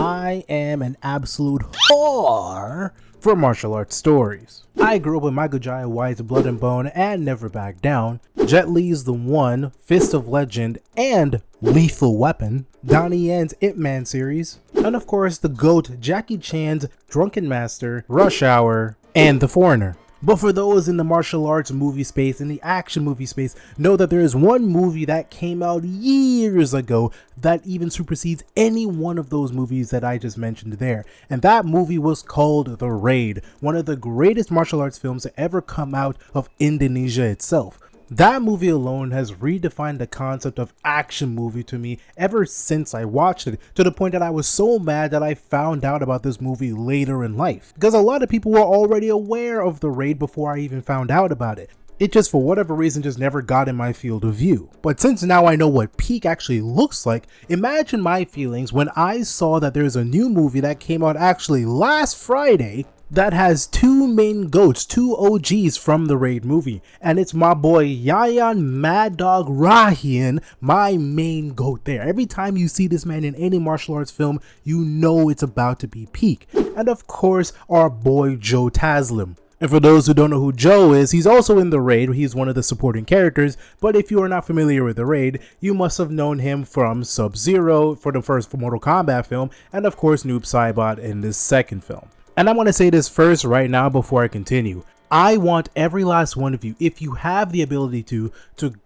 I am an absolute whore for martial arts stories. I grew up with Michael Jai White's Blood and Bone and Never Back Down, Jet Li's The One, Fist of Legend, and Lethal Weapon, Donnie Yen's Ip Man series, and of course the GOAT Jackie Chan's Drunken Master, Rush Hour, and The Foreigner. But for those in the martial arts movie space, in the action movie space, know that there is one movie that came out years ago that even supersedes any one of those movies that I just mentioned there. And that movie was called The Raid, one of the greatest martial arts films to ever come out of Indonesia itself. That movie alone has redefined the concept of action movie to me ever since I watched it, to the point that I was so mad that I found out about this movie later in life. Because a lot of people were already aware of The Raid before I even found out about it. It just, for whatever reason, just never got in my field of view. But since now I know what peak actually looks like, imagine my feelings when I saw that there's a new movie that came out actually last Friday that has two main GOATs, two OGs from the Raid movie. And it's my boy Yayan Mad Dog Rahian, my main GOAT there. Every time you see this man in any martial arts film, you know it's about to be peak. And of course, our boy Joe Taslim. And for those who don't know who Joe is, he's also in The Raid. He's one of the supporting characters, but if you are not familiar with The Raid, you must have known him from Sub-Zero for the first Mortal Kombat film, and of course Noob Saibot in this second film. And I want to say this first right now before I continue. I want every last one of you, if you have the ability to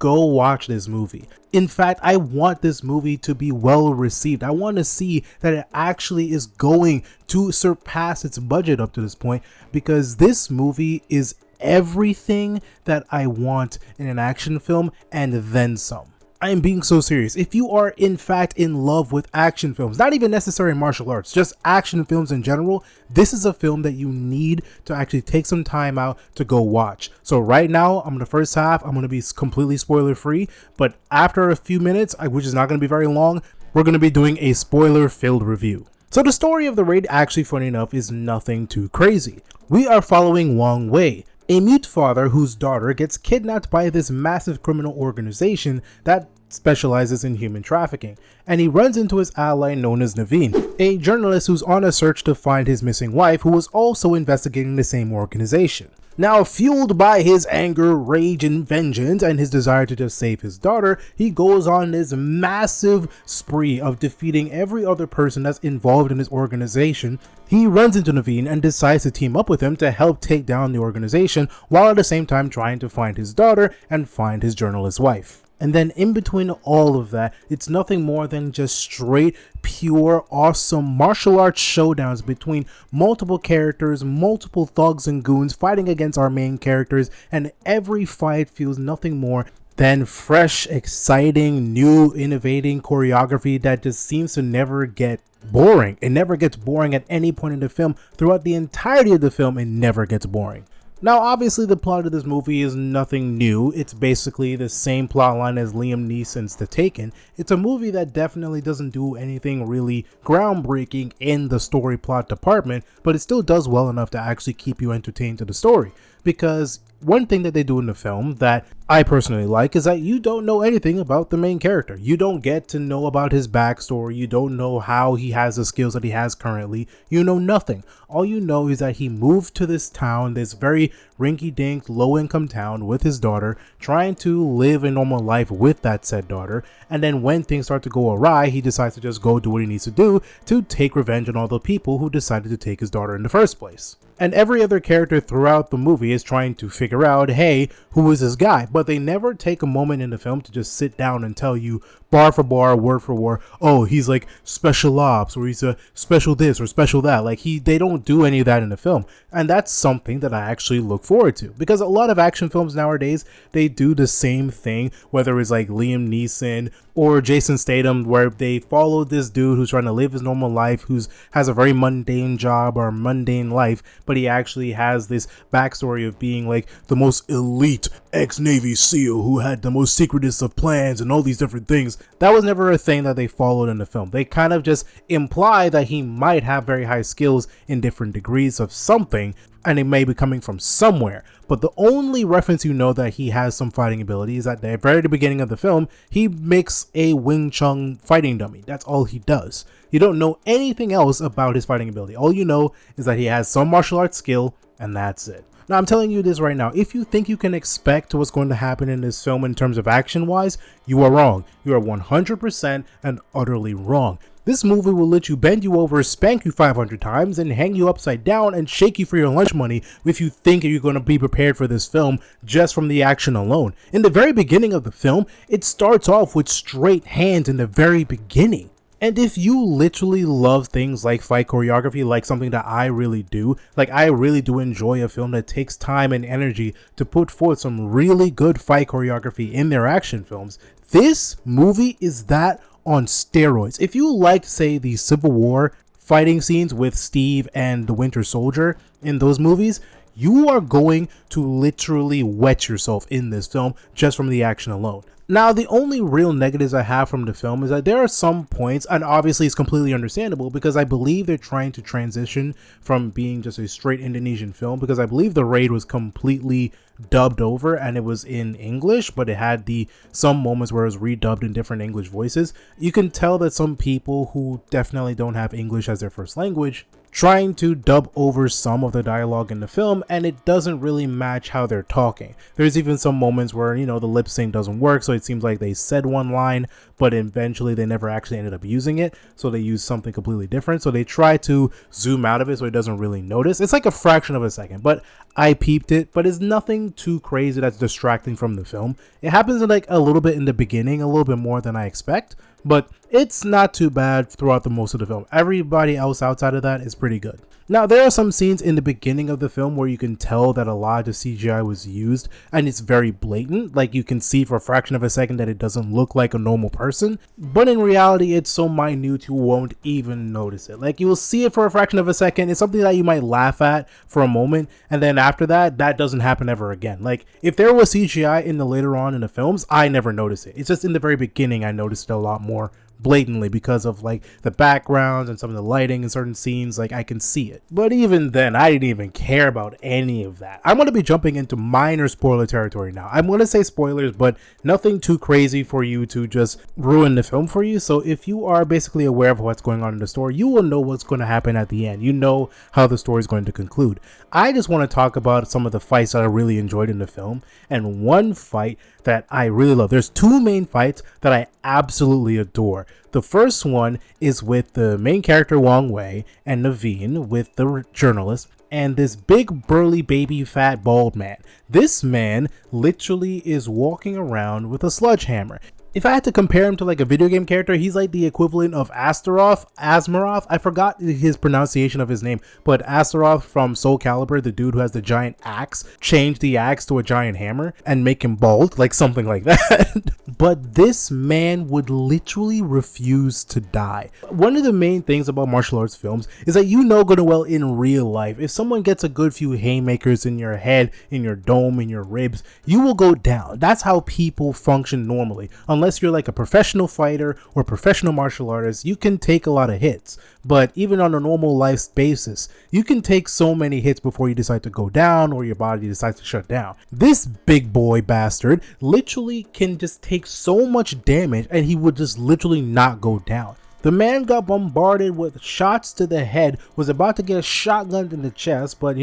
go watch this movie. In fact, I want this movie to be well received. I want to see that it actually is going to surpass its budget up to this point, because this movie is everything that I want in an action film and then some. I am being so serious. If you are in fact in love with action films, not even necessarily martial arts, just action films in general, this is a film that you need to actually take some time out to go watch. So right now, I'm in the first half, I'm going to be completely spoiler free, but after a few minutes, which is not going to be very long, we're going to be doing a spoiler filled review. So the story of The Raid, actually funny enough, is nothing too crazy. We are following Wong Wei, a mute father whose daughter gets kidnapped by this massive criminal organization that specializes in human trafficking, and he runs into his ally known as Naveen, a journalist who's on a search to find his missing wife, who was also investigating the same organization. Now, fueled by his anger, rage, and vengeance, and his desire to just save his daughter, he goes on this massive spree of defeating every other person that's involved in his organization. He runs into Naveen and decides to team up with him to help take down the organization, while at the same time trying to find his daughter and find his journalist wife. And then in between all of that, it's nothing more than just straight, pure, awesome martial arts showdowns between multiple characters, multiple thugs and goons fighting against our main characters, and every fight feels nothing more than fresh, exciting, new, innovating choreography that just seems to never get boring. It never gets boring at any point in the film. Throughout the entirety of the film, it never gets boring. Now, obviously, the plot of this movie is nothing new. It's basically the same plotline as Liam Neeson's The Taken. It's a movie that definitely doesn't do anything really groundbreaking in the story plot department, but it still does well enough to actually keep you entertained to the story. Because one thing that they do in the film that I personally like is that you don't know anything about the main character. You don't get to know about his backstory. You don't know how he has the skills that he has currently. You know nothing. All you know is that he moved to this town, this very rinky-dink, low-income town with his daughter, trying to live a normal life with that said daughter. And then when things start to go awry, he decides to just go do what he needs to do to take revenge on all the people who decided to take his daughter in the first place. And every other character throughout the movie is trying to figure out, hey, who is this guy? But they never take a moment in the film to just sit down and tell you bar for bar, word for word, oh, he's like special ops, or he's a special this or special that. Like they don't do any of that in the film. And that's something that I actually look forward to, because a lot of action films nowadays, they do the same thing, whether it's like Liam Neeson or Jason Statham, where they follow this dude who's trying to live his normal life, has a very mundane job or mundane life, but he actually has this backstory of being like the most elite ex-Navy SEAL who had the most secretest of plans and all these different things. That was never a thing that they followed in the film. They kind of just imply that he might have very high skills in different degrees of something, and it may be coming from somewhere. But the only reference you know that he has some fighting ability is at the very beginning of the film, he makes a Wing Chun fighting dummy. That's all he does. You don't know anything else about his fighting ability. All you know is that he has some martial arts skill, and that's it. Now, I'm telling you this right now. If you think you can expect what's going to happen in this film in terms of action-wise, you are wrong. You are 100% and utterly wrong. This movie will let you bend you over, spank you 500 times, and hang you upside down and shake you for your lunch money if you think you're going to be prepared for this film just from the action alone. In the very beginning of the film, it starts off with straight hands in the very beginning. And if you literally love things like fight choreography, like something that I really do, like I really do enjoy a film that takes time and energy to put forth some really good fight choreography in their action films, this movie is that on steroids. If you liked, say, the Civil War fighting scenes with Steve and the Winter Soldier in those movies, you are going to literally wet yourself in this film just from the action alone. Now, the only real negatives I have from the film is that there are some points, and obviously it's completely understandable because I believe they're trying to transition from being just a straight Indonesian film, because I believe the raid was completely dubbed over and it was in English, but it had some moments where it was redubbed in different English voices. You can tell that some people who definitely don't have English as their first language trying to dub over some of the dialogue in the film, and it doesn't really match how they're talking. There's even some moments where, the lip sync doesn't work, so it seems like they said one line, but eventually they never actually ended up using it, so they use something completely different. So they try to zoom out of it so it doesn't really notice. It's like a fraction of a second, but I peeped it, but it's nothing too crazy that's distracting from the film. It happens in like a little bit in the beginning, a little bit more than I expect, but it's not too bad throughout the most of the film. Everybody else outside of that is pretty good. Now, there are some scenes in the beginning of the film where you can tell that a lot of the CGI was used, and it's very blatant. Like, you can see for a fraction of a second that it doesn't look like a normal person, but in reality, it's so minute you won't even notice it. Like, you will see it for a fraction of a second. It's something that you might laugh at for a moment, and then after that, that doesn't happen ever again. Like, if there was CGI in the later on in the films, I never noticed it. It's just in the very beginning I noticed it a lot more blatantly because of like the backgrounds and some of the lighting in certain scenes. Like, I can see it, but even then I didn't even care about any of that. I'm going to be jumping into minor spoiler territory now. I'm going to say spoilers, but nothing too crazy for you to just ruin the film for you. So if you are basically aware of what's going on in the story, you will know what's going to happen at the end. You know how the story is going to conclude. I just want to talk about some of the fights that I really enjoyed in the film, and one fight that I really love. There's two main fights that I absolutely adore. The first one is with the main character Wong Wei and Naveen with the journalist and this big burly baby fat bald man. This man literally is walking around with a sledgehammer. If I had to compare him to like a video game character, he's like the equivalent of Astaroth. I forgot his pronunciation of his name, but Astaroth from Soul Calibur, the dude who has the giant axe, change the axe to a giant hammer and make him bald, like something like that. But this man would literally refuse to die. One of the main things about martial arts films is that you know good and well in real life, if someone gets a good few haymakers in your head, in your dome, in your ribs, you will go down. That's how people function normally. Unless you're like a professional fighter or professional martial artist, you can take a lot of hits. But even on a normal life basis, you can take so many hits before you decide to go down or your body decides to shut down. This big boy bastard literally can just take so much damage and he would just literally not go down. The man got bombarded with shots to the head, was about to get shotgunned in the chest, but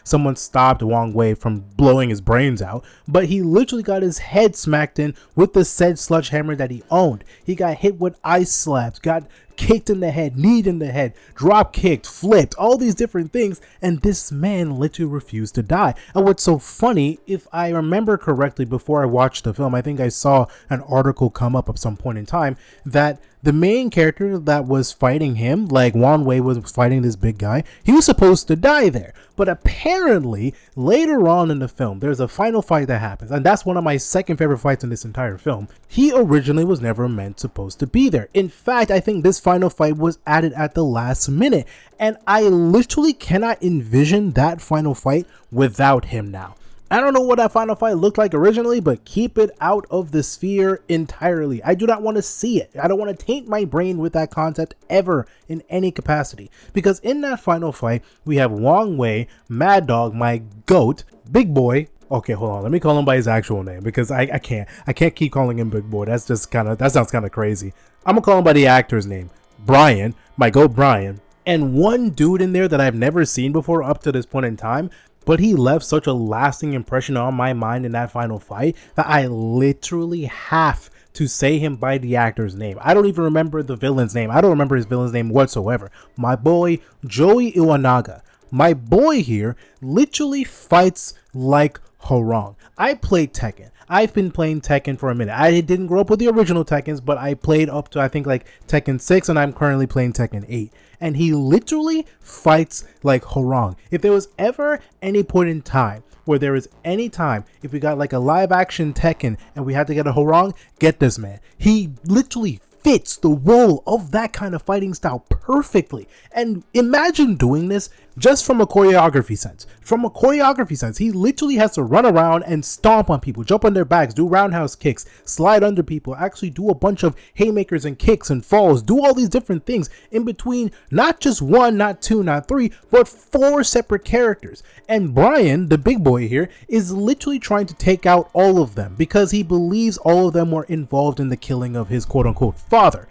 someone stopped Wong Wei from blowing his brains out. But he literally got his head smacked in with the said sledgehammer that he owned. He got hit with ice slabs, got kicked in the head, kneed in the head, drop kicked, flipped, all these different things, and this man literally refused to die. And what's so funny, if I remember correctly before I watched the film, I think I saw an article come up at some point in time that the main character that was fighting him, like Wong Wei was fighting this big guy, he was supposed to die there. But apparently, later on in the film, there's a final fight that happens, and that's one of my second favorite fights in this entire film. He originally was never supposed to be there. In fact, I think this final fight was added at the last minute, and I literally cannot envision that final fight without him now. I don't know what that final fight looked like originally, but keep it out of the sphere entirely. I do not want to see it. I don't want to taint my brain with that concept ever in any capacity. Because in that final fight, we have Wong Wei, Mad Dog, my goat, Big Boy. Okay, hold on. Let me call him by his actual name because I can't keep calling him Big Boy. That sounds kind of crazy. I'm gonna call him by the actor's name, Brian, my goat Brian, and one dude in there that I've never seen before up to this point in time. But he left such a lasting impression on my mind in that final fight that I literally have to say him by the actor's name. I don't even remember the villain's name. I don't remember his villain's name whatsoever. My boy, Joey Iwanaga. My boy here literally fights like Horong. I played Tekken. I've been playing Tekken for a minute. I didn't grow up with the original Tekkens, but I played up to I think like Tekken 6 and I'm currently playing Tekken 8. And he literally fights like Horong. If there was ever any point in time where there is any time if we got like a live action Tekken and we had to get a Horong, get this man. He literally fits the role of that kind of fighting style perfectly. And imagine doing this just from a choreography sense. From a choreography sense, he literally has to run around and stomp on people, jump on their backs, do roundhouse kicks, slide under people, actually do a bunch of haymakers and kicks and falls, do all these different things in between not just one, not two, not three, but 4 separate characters. And Brian, the big boy here, is literally trying to take out all of them because he believes all of them were involved in the killing of his quote-unquote father.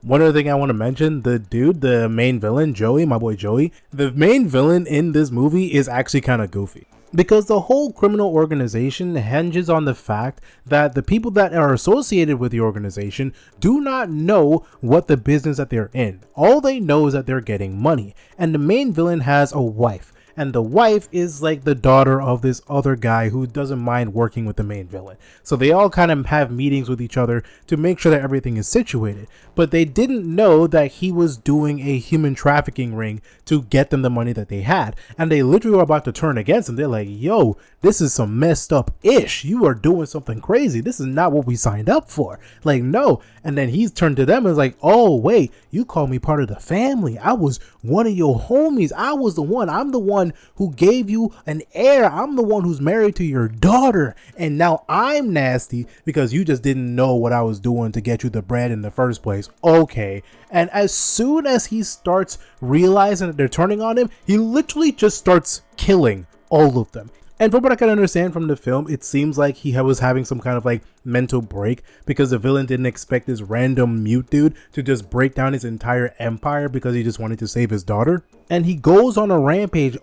One other thing I want to mention, the main villain, Joey, my boy Joey, the main villain in this movie is actually kind of goofy. Because the whole criminal organization hinges on the fact that the people that are associated with the organization do not know what the business that they're in. All they know is that they're getting money. And the main villain has a wife. And the wife is like the daughter of this other guy who doesn't mind working with the main villain. So they all kind of have meetings with each other to make sure that everything is situated. But they didn't know that he was doing a human trafficking ring to get them the money that they had. And they literally were about to turn against him. They're like, yo, this is some messed up ish. You are doing something crazy. This is not what we signed up for. Like, no. And then he's turned to them and is like, oh, wait, you called me part of the family. I was one of your homies. I'm the one who gave you an heir. I'm the one who's married to your daughter. And now I'm nasty because you just didn't know what I was doing to get you the bread in the first place. Okay. And as soon as he starts realizing that they're turning on him, he literally just starts killing all of them. And from what I can understand from the film, it seems like he was having some kind of like mental break because the villain didn't expect this random mute dude to just break down his entire empire because he just wanted to save his daughter. And he goes on a rampage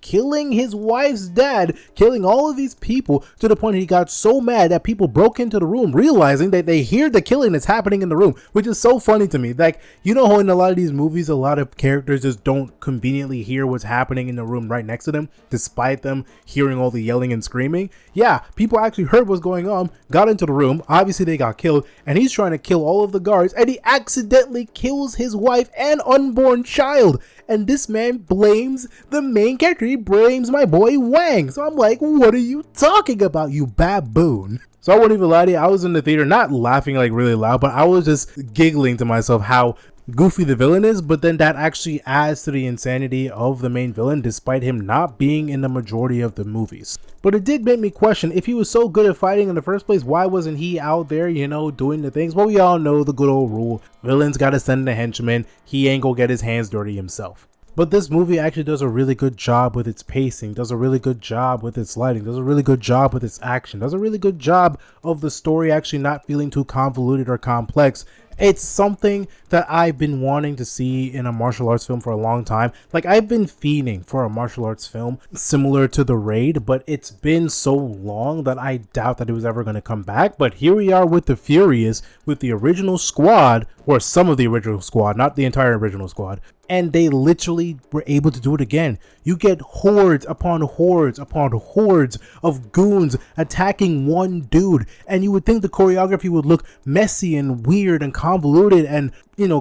killing his wife's dad, killing all of these people to the point he got so mad that people broke into the room realizing that they hear the killing that's happening in the room, which is so funny to me. Like, you know how in a lot of these movies, a lot of characters just don't conveniently hear what's happening in the room right next to them, despite them hearing all the yelling and screaming? Yeah, people actually heard what's going on, got into the room, obviously they got killed, and he's trying to kill all of the guards, and he accidentally kills his wife and unborn child. And this man blames the main character. He blames my boy Wang. So I'm like, what are you talking about, you baboon? So I won't even lie to you. I was in the theater not laughing like really loud, but I was just giggling to myself how goofy the villain is. But then that actually adds to the insanity of the main villain despite him not being in the majority of the movies. But it did make me question, if he was so good at fighting in the first place, why wasn't he out there, doing the things? Well, we all know the good old rule. Villains gotta send the henchman. He ain't gonna get his hands dirty himself. But this movie actually does a really good job with its pacing, does a really good job with its lighting, does a really good job with its action, does a really good job of the story actually not feeling too convoluted or complex. It's something that I've been wanting to see in a martial arts film for a long time. Like, I've been fiending for a martial arts film similar to The Raid, but it's been so long that I doubt that it was ever going to come back. But here we are with The Furious, with the original squad, or some of the original squad, not the entire original squad. And they literally were able to do it again. You get hordes upon hordes upon hordes of goons attacking one dude. And you would think the choreography would look messy and weird and convoluted and,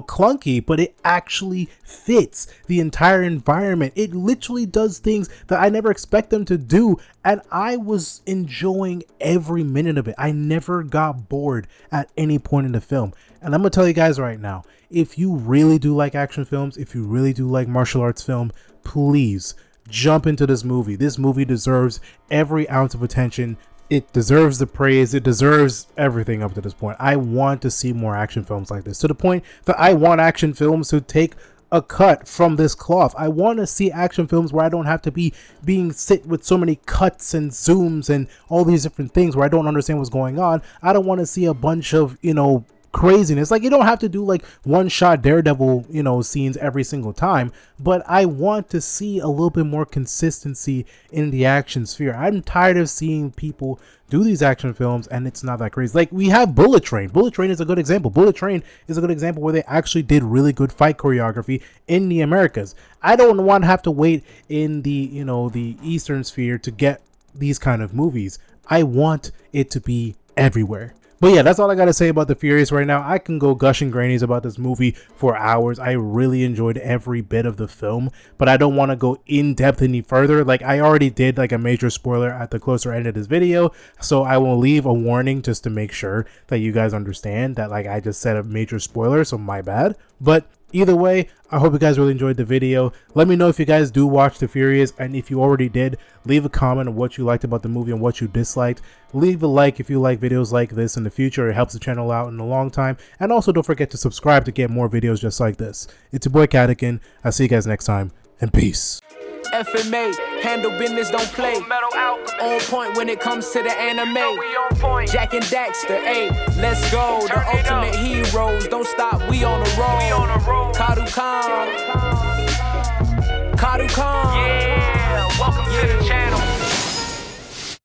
clunky, but it actually fits the entire environment. It literally does things that I never expect them to do, and I was enjoying every minute of it. I never got bored at any point in the film. And I'm gonna tell you guys right now, if you really do like action films, if you really do like martial arts film, please jump into this movie. This movie deserves every ounce of attention. It deserves the praise. It deserves everything up to this point. I want to see more action films like this, to the point that I want action films to take a cut from this cloth. I want to see action films where I don't have to be being sit with so many cuts and zooms and all these different things where I don't understand what's going on. I don't want to see a bunch of, craziness. Like, you don't have to do like one shot Daredevil, scenes every single time, but I want to see a little bit more consistency in the action sphere. I'm tired of seeing people do these action films and it's not that crazy. Like, we have Bullet Train. Bullet Train is a good example. Bullet Train is a good example where they actually did really good fight choreography in the Americas. I don't want to have to wait in the, the Eastern sphere to get these kind of movies. I want it to be everywhere. But yeah, that's all I gotta say about The Furious right now. I can go gushing grannies about this movie for hours. I really enjoyed every bit of the film, but I don't want to go in depth any further. Like, I already did like a major spoiler at the closer end of this video, so I will leave a warning just to make sure that you guys understand that like I just said a major spoiler, so my bad. But either way, I hope you guys really enjoyed the video. Let me know if you guys do watch The Furious, and if you already did, leave a comment on what you liked about the movie and what you disliked. Leave a like if you like videos like this in the future. It helps the channel out in a long time. And also don't forget to subscribe to get more videos just like this. It's your boy Kadukun. I'll see you guys next time, and peace. FMA, handle business, don't play. On point when it comes to the anime. Jack and Daxter, ayy, let's go. The ultimate heroes, don't stop, we on the road. Kadukun. Yeah, welcome to the channel.